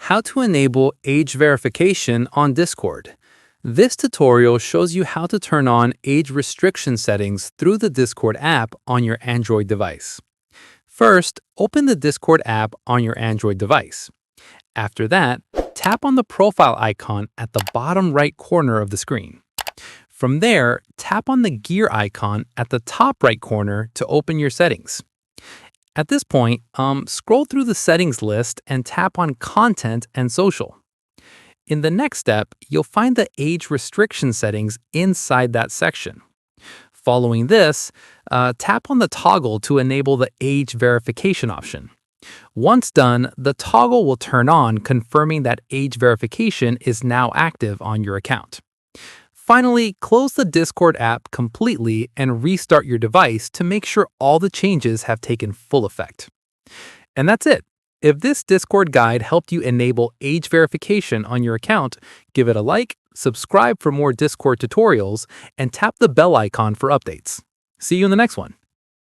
How to enable age verification on Discord. This tutorial shows you how to turn on age restriction settings through the Discord app on your Android device. First, open the Discord app on your Android device. After that, tap on the profile icon at the bottom right corner of the screen. From there, tap on the gear icon at the top right corner to open your settings. At this point, scroll through the settings list and tap on Content and Social. In the next step, you'll find the age restriction settings inside that section. Following this, tap on the toggle to enable the age verification option. Once done, the toggle will turn on, confirming that age verification is now active on your account. Finally, close the Discord app completely and restart your device to make sure all the changes have taken full effect. And that's it. If this Discord guide helped you enable age verification on your account, give it a like, subscribe for more Discord tutorials, and tap the bell icon for updates. See you in the next one.